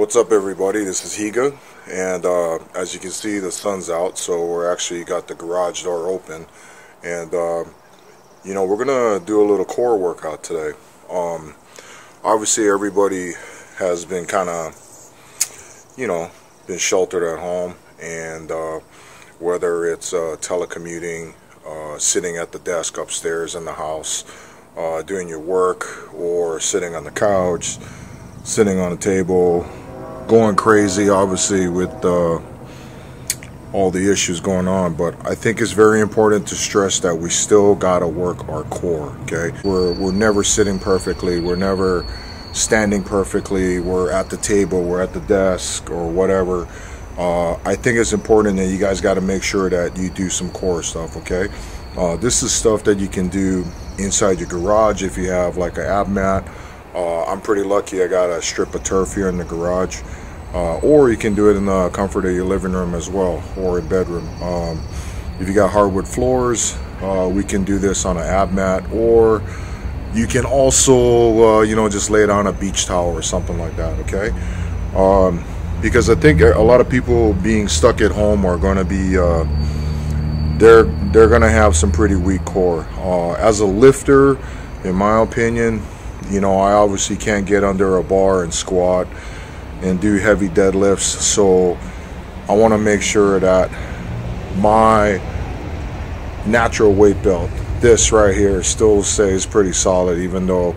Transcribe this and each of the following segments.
What's up, everybody? This is Higa, and as you can see, the sun's out, so we're actually got the garage door open, and you know, we're gonna do a little core workout today. Obviously, everybody has been kind of, been sheltered at home, and whether it's telecommuting, sitting at the desk upstairs in the house, doing your work, or sitting on the couch, sitting on a table, going crazy, obviously, with all the issues going on. But I think it's very important to stress that we still gotta work our core. Okay, we're never sitting perfectly, we're never standing perfectly, we're at the table, we're at the desk, or whatever. I think it's important that you guys got to make sure that you do some core stuff. Okay, this is stuff that you can do inside your garage if you have like an ab mat. I'm pretty lucky, I got a strip of turf here in the garage, or you can do it in the comfort of your living room as well, or a bedroom. If you got hardwood floors, we can do this on an ab mat, or you can also just lay it on a beach towel or something like that. Okay, because I think a lot of people being stuck at home are going to be they're going to have some pretty weak core. As a lifter, in my opinion, I obviously can't get under a bar and squat and do heavy deadlifts, so I want to make sure that my natural weight belt, this right here, still stays pretty solid, even though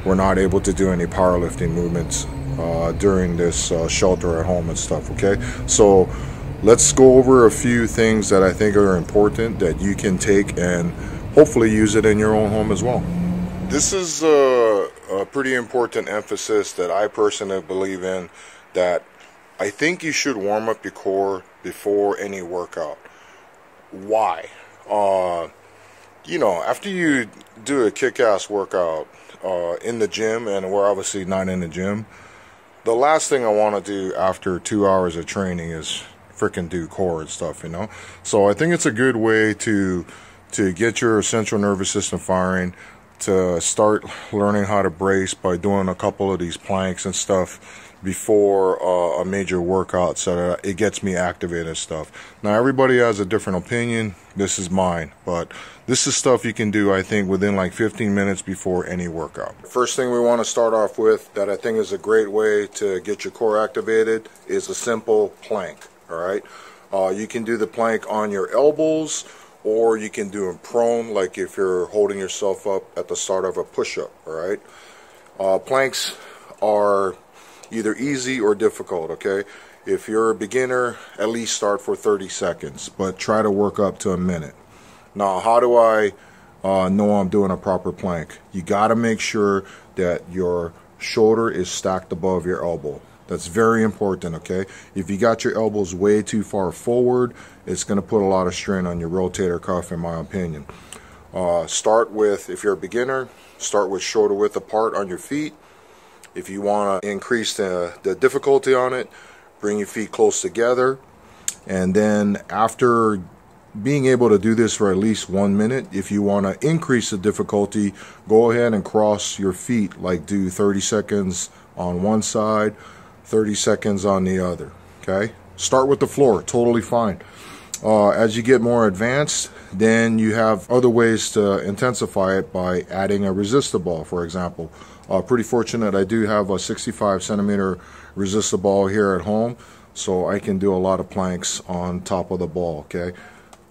we're not able to do any powerlifting movements during this shelter at home and stuff. Okay, so let's go over a few things that I think are important that you can take and hopefully use it in your own home as well. This is a pretty important emphasis that I personally believe in, that I think you should warm up your core before any workout. Why? After you do a kick-ass workout in the gym, and we're obviously not in the gym, the last thing I want to do after 2 hours of training is freaking do core and stuff, So I think it's a good way to get your central nervous system firing, to start learning how to brace by doing a couple of these planks and stuff before a major workout, so that it gets me activated and stuff. Now, everybody has a different opinion. This is mine, but this is stuff you can do, I think, within like 15 minutes before any workout. First thing we want to start off with, that I think is a great way to get your core activated, is a simple plank. All right, you can do the plank on your elbows, or you can do them prone, like if you're holding yourself up at the start of a push-up. All right, planks are either easy or difficult. Okay, if you're a beginner, at least start for 30 seconds, but try to work up to a minute. Now, how do I know I'm doing a proper plank? You got to make sure that your shoulder is stacked above your elbow. That's very important. Okay, if you got your elbows way too far forward, it's going to put a lot of strain on your rotator cuff, in my opinion. Start with, if you're a beginner, start with shoulder width apart on your feet. If you want to increase the difficulty on it, bring your feet close together, and then after being able to do this for at least 1 minute, if you want to increase the difficulty, go ahead and cross your feet, like do 30 seconds on one side, 30 seconds on the other. Okay, start with the floor, totally fine. As you get more advanced, then you have other ways to intensify it by adding a resistor ball, for example. Pretty fortunate, I do have a 65 centimeter resistor ball here at home, so I can do a lot of planks on top of the ball. Okay,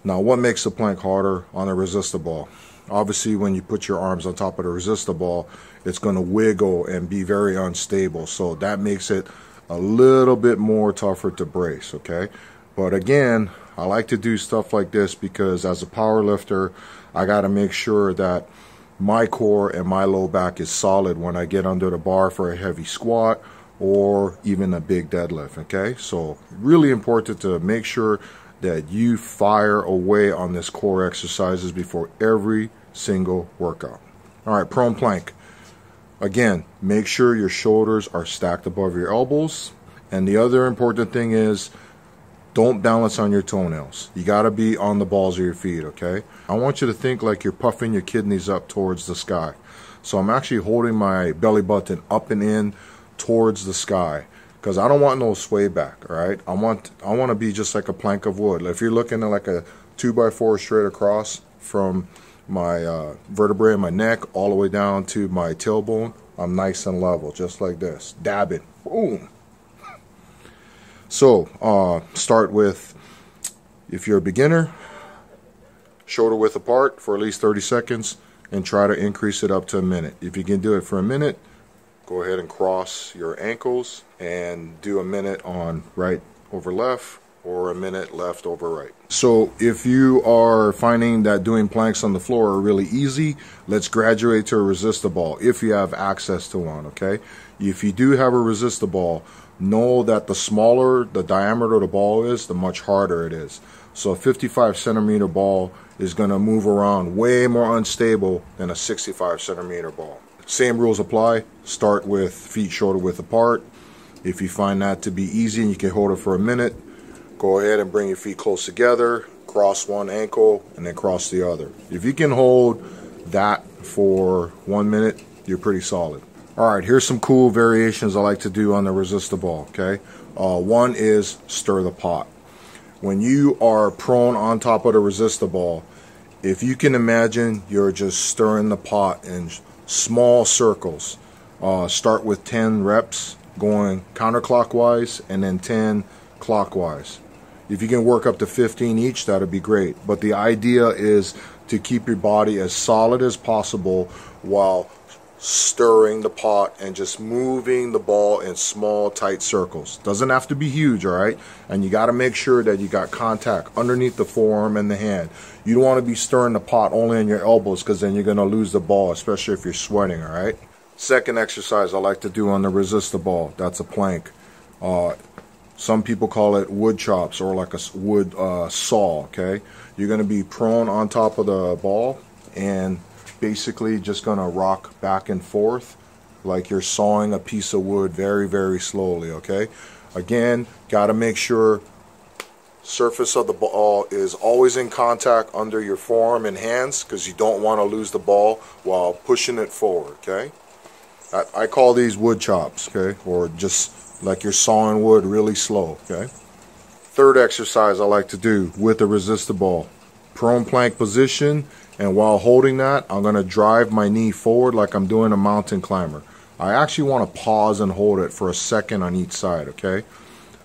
now what makes the plank harder on a resistor ball? Obviously, when you put your arms on top of the resistor ball, it's going to wiggle and be very unstable, so that makes it a little bit more tougher to brace. Okay, but again, I like to do stuff like this because as a power lifter, I got to make sure that my core and my low back is solid when I get under the bar for a heavy squat or even a big deadlift. Okay, so really important to make sure that you fire away on this core exercises before every single workout. All right, prone plank. Again, make sure your shoulders are stacked above your elbows. And the other important thing is, don't balance on your toenails. You got to be on the balls of your feet. Okay, I want you to think like you're puffing your kidneys up towards the sky. So I'm actually holding my belly button up and in towards the sky, because I don't want no sway back. All right, I want to be just like a plank of wood. If you're looking at like a 2x4 straight across from my vertebrae in my neck all the way down to my tailbone, I'm nice and level, just like this. Dab it. Boom. So start with, if you're a beginner, shoulder width apart for at least 30 seconds and try to increase it up to a minute. If you can do it for a minute, go ahead and cross your ankles and do a minute on right over left or a minute left over right. So if you are finding that doing planks on the floor are really easy, let's graduate to a resistor ball if you have access to one, okay? If you do have a resistor ball, know that the smaller the diameter of the ball is, the much harder it is. So a 55 centimeter ball is going to move around way more unstable than a 65 centimeter ball. Same rules apply. Start with feet shoulder width apart. If you find that to be easy and you can hold it for a minute, go ahead and bring your feet close together, cross one ankle, and then cross the other. If you can hold that for 1 minute, you're pretty solid. Alright, here's some cool variations I like to do on the resistor ball, okay? One is stir the pot. When you are prone on top of the resistor ball, if you can imagine you're just stirring the pot in small circles. Start with 10 reps going counterclockwise and then 10 clockwise. If you can work up to 15 each, that'd be great. But the idea is to keep your body as solid as possible while stirring the pot and just moving the ball in small tight circles. Doesn't have to be huge, all right? And you got to make sure that you got contact underneath the forearm and the hand. You don't want to be stirring the pot only on your elbows, because then you're going to lose the ball, especially if you're sweating, all right? Second exercise I like to do on the resistor ball, that's a plank. Some people call it wood chops or like a wood saw, okay? You're going to be prone on top of the ball and basically just going to rock back and forth like you're sawing a piece of wood very, very slowly, okay? Again, got to make sure surface of the ball is always in contact under your forearm and hands, because you don't want to lose the ball while pushing it forward, okay? I call these wood chops, okay? Or just like you're sawing wood really slow, okay? Third exercise I like to do with the resistor ball, prone plank position. And while holding that, I'm going to drive my knee forward like I'm doing a mountain climber. I actually want to pause and hold it for a second on each side, okay?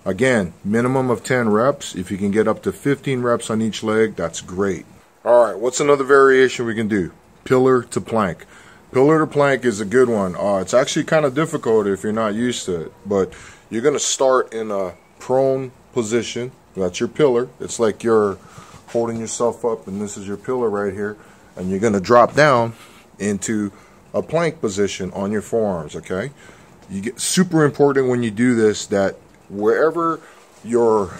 Again, minimum of 10 reps. If you can get up to 15 reps on each leg, that's great. All right, what's another variation we can do? Pillar to plank. Pillar to plank is a good one. It's actually kind of difficult if you're not used to it. But you're going to start in a prone position. That's your pillar. It's like you're holding yourself up, and this is your pillar right here, and you're going to drop down into a plank position on your forearms, okay? You get super important when you do this that wherever your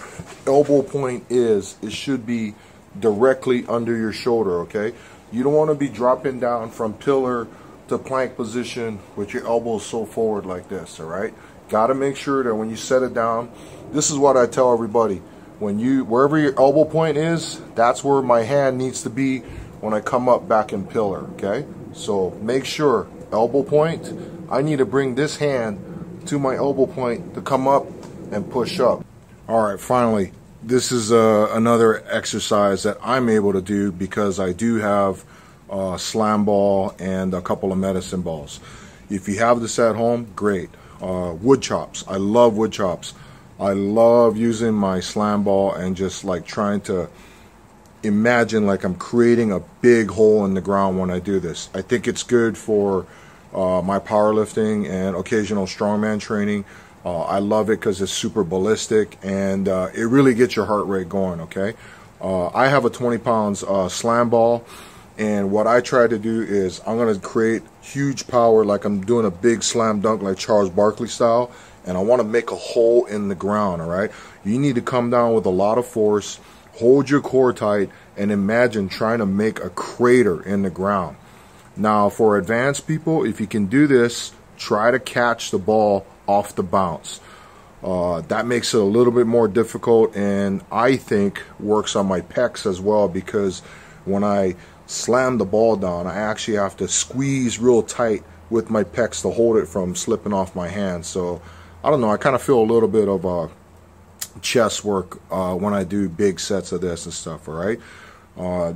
elbow point is, it should be directly under your shoulder, okay? You don't want to be dropping down from pillar to plank position with your elbows so forward like this, all right? Got to make sure that when you set it down, this is what I tell everybody. Wherever your elbow point is, that's where my hand needs to be when I come up back in pillar, okay? So make sure, elbow point, I need to bring this hand to my elbow point to come up and push up. All right, finally, this is another exercise that I'm able to do because I do have a slam ball and a couple of medicine balls. If you have this at home, great. Wood chops, I love wood chops. I love using my slam ball and just like trying to imagine like I'm creating a big hole in the ground when I do this. I think it's good for my powerlifting and occasional strongman training. I love it because it's super ballistic and it really gets your heart rate going, okay? I have a 20 pounds slam ball, and what I try to do is I'm going to create huge power like I'm doing a big slam dunk like Charles Barkley style. And I want to make a hole in the ground, all right? You need to come down with a lot of force, hold your core tight, and imagine trying to make a crater in the ground. Now, for advanced people, if you can do this, try to catch the ball off the bounce. That makes it a little bit more difficult, and I think works on my pecs as well, because when I slam the ball down, I actually have to squeeze real tight with my pecs to hold it from slipping off my hand. So I don't know, I kind of feel a little bit of chest work when I do big sets of this and stuff, all right?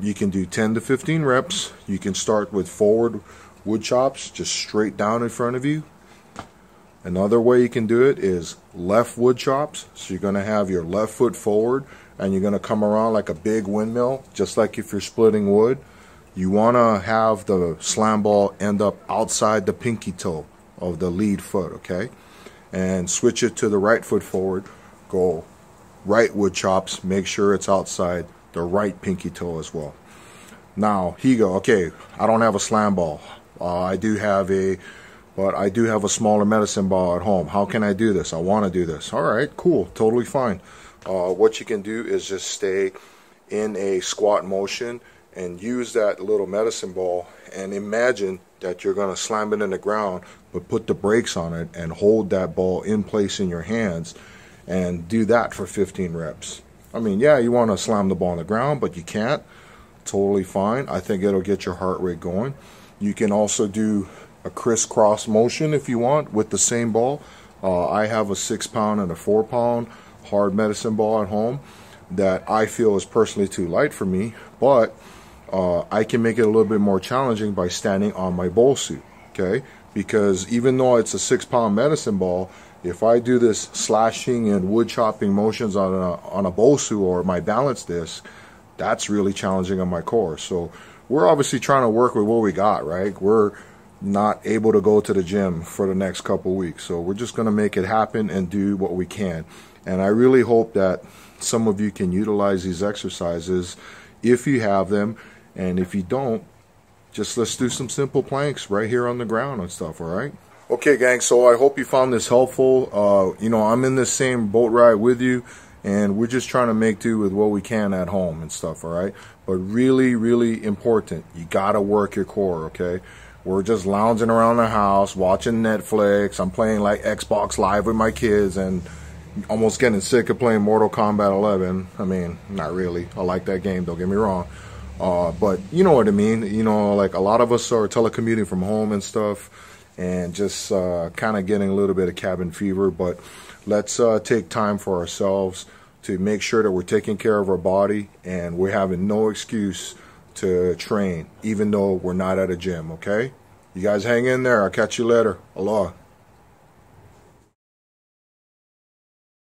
You can do 10 to 15 reps. You can start with forward wood chops, just straight down in front of you. Another way you can do it is left wood chops. So you're going to have your left foot forward and you're going to come around like a big windmill, just like if you're splitting wood. You want to have the slam ball end up outside the pinky toe of the lead foot, okay? And switch it to the right foot forward. Go right wood chops, make sure it's outside the right pinky toe as well. Now, Higa, okay, I don't have a slam ball. I do have a smaller medicine ball at home. How can I do this? I want to do this. All right, cool, totally fine. What you can do is just stay in a squat motion and use that little medicine ball and imagine that you're going to slam it in the ground, but put the brakes on it and hold that ball in place in your hands and do that for 15 reps. I mean, yeah, you want to slam the ball on the ground, but you can't. Totally fine. I think it'll get your heart rate going. You can also do a crisscross motion if you want with the same ball. I have a 6-pound and a 4-pound hard medicine ball at home that I feel is personally too light for me, but I can make it a little bit more challenging by standing on my BOSU, okay? Because even though it's a 6-pound medicine ball, if I do this slashing and wood chopping motions on a BOSU or my balance disc, that's really challenging on my core. So we're obviously trying to work with what we got, right? We're not able to go to the gym for the next couple weeks, so we're just going to make it happen and do what we can. And I really hope that some of you can utilize these exercises if you have them, and if you don't, just let's do some simple planks right here on the ground and stuff, all right? Okay, gang, so I hope you found this helpful. You know, I'm in the same boat ride with you, and we're just trying to make do with what we can at home and stuff, all right? But really, really important, you gotta work your core, okay? We're just lounging around the house, watching Netflix. I'm playing like Xbox Live with my kids and almost getting sick of playing Mortal Kombat 11. I mean, not really. I like that game, don't get me wrong. But you know what I mean. You know, like a lot of us are telecommuting from home and stuff and just kind of getting a little bit of cabin fever. But let's take time for ourselves to make sure that we're taking care of our body and we're having no excuse to train, even though we're not at a gym, okay? You guys hang in there. I'll catch you later. Aloha.